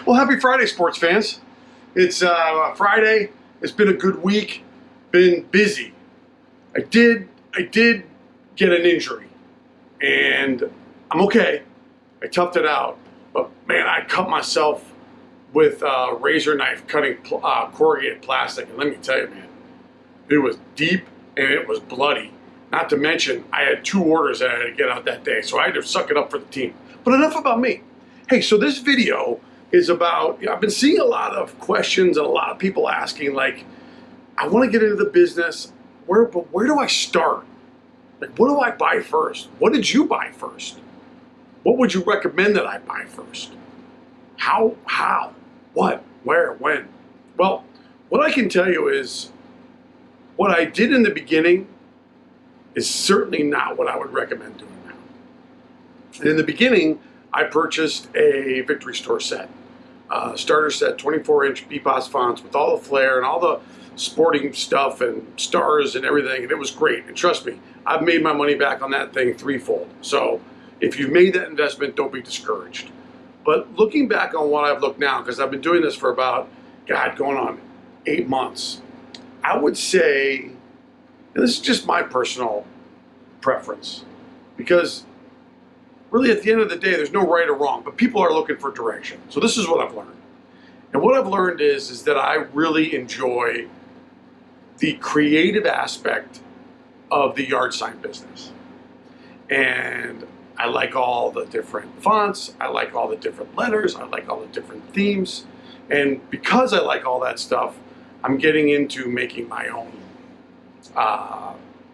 Well, happy Friday, sports fans. It's Friday. It's been a good week. Been busy. I did get an injury, and I'm okay. I toughed it out, but man, I cut myself with a razor knife cutting corrugated plastic, and let me tell you, man, it was deep and it was bloody. Not to mention, I had 2 orders that I had to get out that day, so I had to suck it up for the team. But enough about me. Hey, so this video is about, I've been seeing a lot of questions and a lot of people asking, like, I want to get into the business, but where do I start? Like, what do I buy first? What did you buy first? What would you recommend that I buy first? How, what, where, when? Well, what I can tell you is what I did in the beginning is certainly not what I would recommend doing now. And in the beginning, I purchased a Victory Store set, starter set, 24-inch BPOS fonts with all the flair and all the sporting stuff and stars and everything, and it was great. And trust me, I've made my money back on that thing threefold. So if you've made that investment, don't be discouraged. But looking back on what I've looked now, because I've been doing this for about, going on 8 months, I would say, and this is just my personal preference, because really at the end of the day, there's no right or wrong, but people are looking for direction. So this is what I've learned. And what I've learned is that I really enjoy the creative aspect of the yard sign business. And I like all the different fonts, I like all the different letters, I like all the different themes. And because I like all that stuff, I'm getting into making my own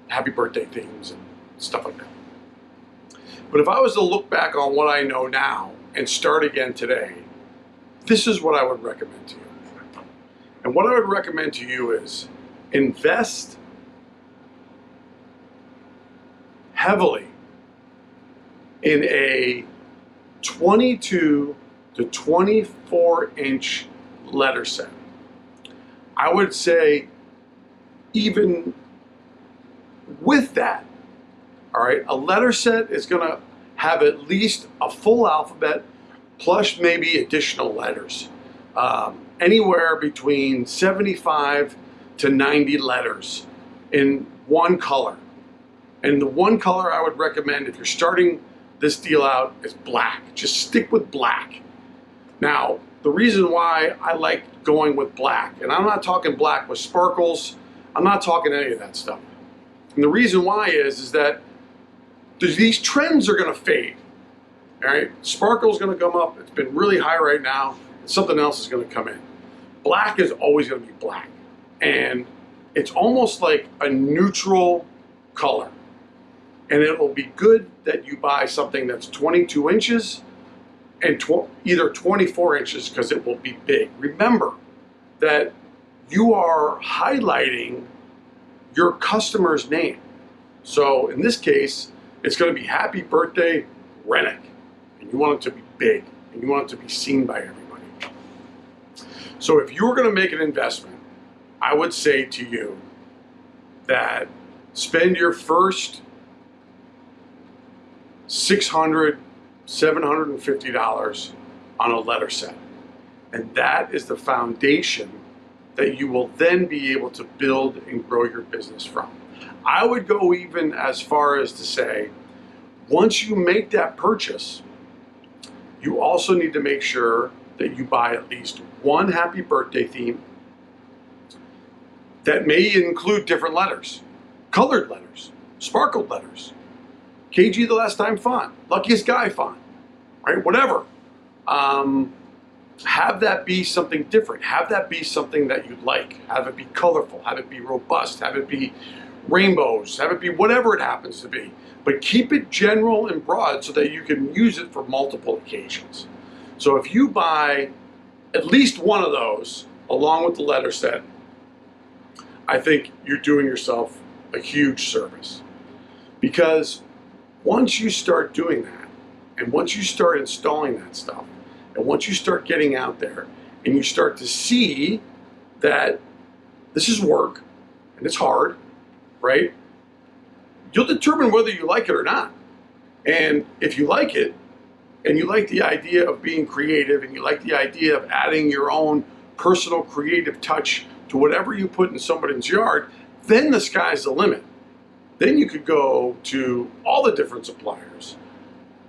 happy birthday themes and stuff like that. But if I was to look back on what I know now and start again today, this is what I would recommend to you. And what I would recommend to you is invest heavily in a 22 to 24-inch letter set. I would say even with that, all right, a letter set is going to have at least a full alphabet plus maybe additional letters. Anywhere between 75 to 90 letters in one color. And the one color I would recommend if you're starting this deal out is black. Just stick with black. Now, the reason why I like going with black, and I'm not talking black with sparkles, I'm not talking any of that stuff. And the reason why is that these trends are going to fade. All right, sparkle is going to come up. It's been really high right now. And something else is going to come in. Black is always going to be black, and it's almost like a neutral color. And it will be good that you buy something that's 22 inches and either 24 inches because it will be big. Remember that you are highlighting your customer's name. So in this case, it's going to be Happy Birthday, Renick. And you want it to be big, and you want it to be seen by everybody. So if you were going to make an investment, I would say to you that spend your first $600, $750 on a letter set. And that is the foundation that you will then be able to build and grow your business from. I would go even as far as to say, once you make that purchase, you also need to make sure that you buy at least one happy birthday theme that may include different letters, colored letters, sparkled letters, KG the last time font, luckiest guy font, right? Whatever. Have that be something different. Have that be something that you like. Have it be colorful. Have it be robust. Have it be rainbows. Have it be whatever it happens to be. But keep it general and broad so that you can use it for multiple occasions. So if you buy at least one of those along with the letter set, I think you're doing yourself a huge service. Because once you start doing that, and once you start installing that stuff, and once you start getting out there, and you start to see that this is work, and it's hard, right? You'll determine whether you like it or not. And if you like it, and you like the idea of being creative, and you like the idea of adding your own personal creative touch to whatever you put in somebody's yard, then the sky's the limit. Then you could go to all the different suppliers,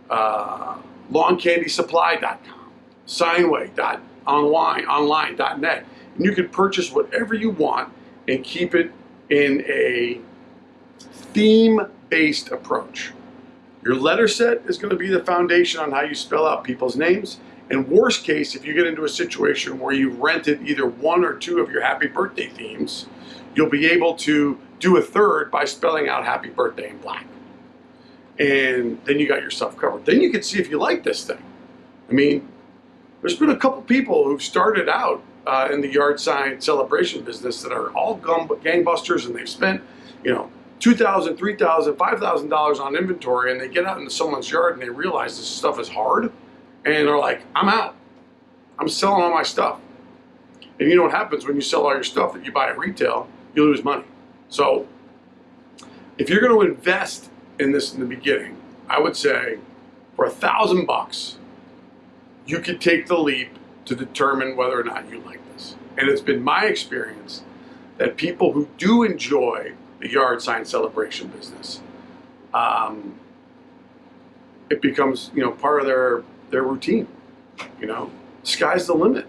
lawncandysupply.com, signway.online.net, and you can purchase whatever you want and keep it in a theme-based approach. Your letter set is going to be the foundation on how you spell out people's names. And worst case, if you get into a situation where you've rented either one or two of your happy birthday themes, you'll be able to do a third by spelling out happy birthday in black. And then you got yourself covered. Then you can see if you like this thing. I mean, there's been a couple people who've started out in the yard sign celebration business that are all gangbusters, and they've spent, $2,000, $3,000, $5,000 on inventory, and they get out into someone's yard and they realize this stuff is hard, and they're like, I'm out. I'm selling all my stuff. And you know what happens when you sell all your stuff that you buy at retail? You lose money. So if you're going to invest in this in the beginning, I would say for $1,000, you could take the leap to determine whether or not you like this. And it's been my experience that people who do enjoy the yard sign celebration business, it becomes part of their routine. Sky's the limit.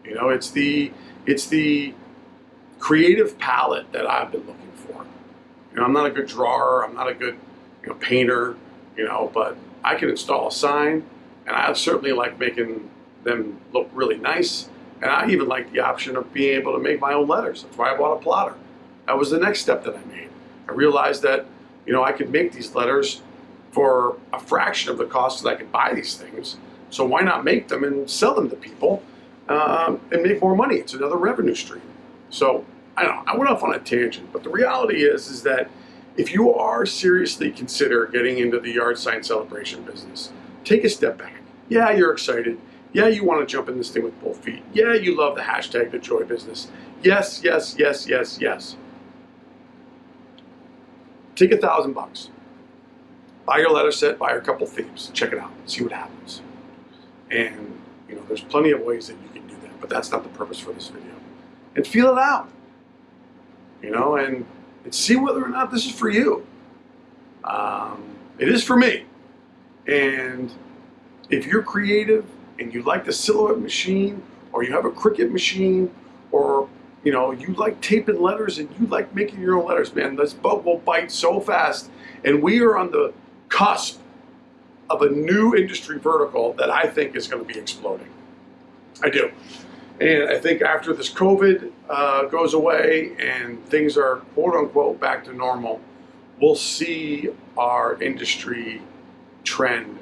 It's the creative palette that I've been looking for. I'm not a good drawer. I'm not a good painter. But I can install a sign, and I certainly like making them look really nice. And I even like the option of being able to make my own letters. That's why I bought a plotter. That was the next step that I made. I realized that, I could make these letters for a fraction of the cost that I could buy these things. So why not make them and sell them to people and make more money? It's another revenue stream. So I don't know, I went off on a tangent, but the reality is that if you are seriously consider getting into the yard sign celebration business, take a step back. Yeah, you're excited. Yeah, you want to jump in this thing with both feet. Yeah, you love the hashtag the joy business. Yes, yes, yes, yes, yes. Take $1,000. Buy your letter set, buy a couple themes. Check it out, see what happens. And there's plenty of ways that you can do that, but that's not the purpose for this video. And feel it out. And see whether or not this is for you. It is for me. And if you're creative and you like the silhouette machine, or you have a Cricut machine, or you like taping letters and you like making your own letters, man, this bug will bite so fast. And we are on the cusp of a new industry vertical that I think is going to be exploding. I do. And I think after this COVID goes away and things are quote unquote back to normal, we'll see our industry trend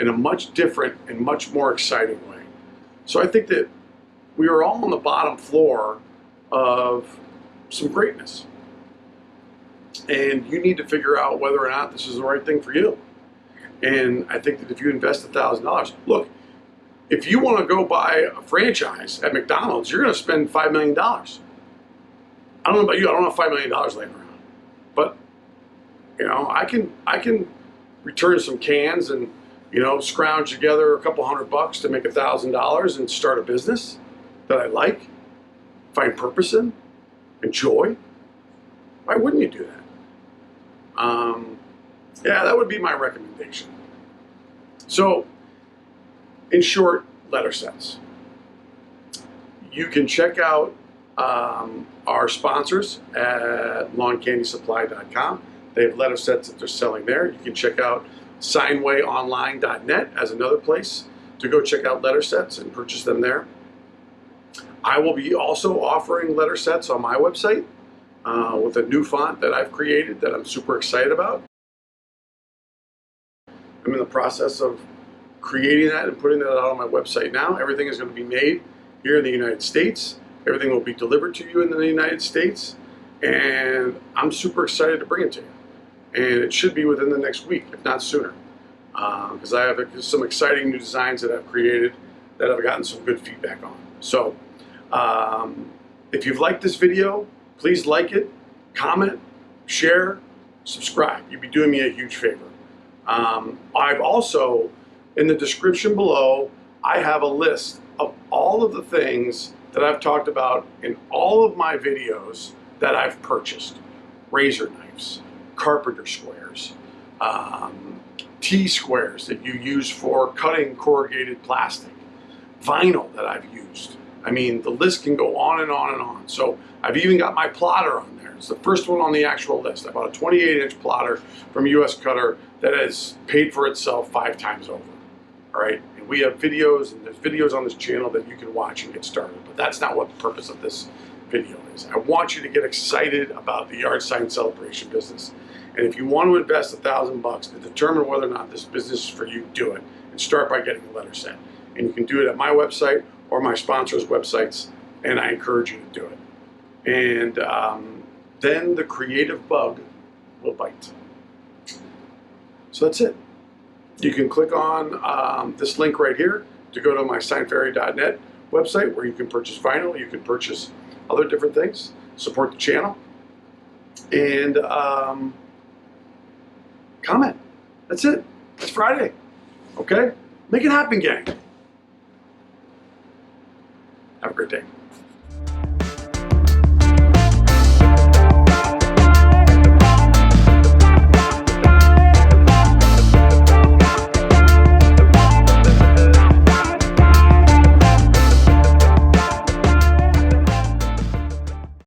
in a much different and much more exciting way. So I think that we are all on the bottom floor of some greatness. And you need to figure out whether or not this is the right thing for you. And I think that if you invest $1,000, look, if you want to go buy a franchise at McDonald's, you're going to spend $5 million. I don't know about you, I don't have $5 million laying around. But, I can return some cans and, scrounge together a couple $100 to make $1,000 and start a business that I like, find purpose in, enjoy. Why wouldn't you do that? Yeah, that would be my recommendation. So, in short, letter sets. You can check out our sponsors at lawncandysupply.com. They have letter sets that they're selling there. You can check out signwayonline.net as another place to go check out letter sets and purchase them there. I will be also offering letter sets on my website with a new font that I've created that I'm super excited about. I'm in the process of creating that and putting that out on my website now. Everything is going to be made here in the United States. Everything will be delivered to you in the United States. And I'm super excited to bring it to you. And it should be within the next week, if not sooner. Because I have some exciting new designs that I've created that I've gotten some good feedback on. So, if you've liked this video, please like it, comment, share, subscribe. You'd be doing me a huge favor. I've also In the description below, I have a list of all of the things that I've talked about in all of my videos that I've purchased. Razor knives, carpenter squares, T-squares that you use for cutting corrugated plastic, vinyl that I've used. I mean, the list can go on and on and on. So I've even got my plotter on there. It's the first one on the actual list. I bought a 28-inch plotter from US Cutter that has paid for itself 5 times over. All right, and we have videos, and there's videos on this channel that you can watch and get started, but that's not what the purpose of this video is. I want you to get excited about the yard sign celebration business. And if you want to invest $1,000 to determine whether or not this business is for you, do it. And start by getting a letter sent. And you can do it at my website or my sponsors' websites, and I encourage you to do it. And then the creative bug will bite. So that's it. You can click on this link right here to go to my signfairy.net website where you can purchase vinyl, you can purchase other different things, support the channel, and comment. That's it. It's Friday. Okay? Make it happen, gang. Have a great day.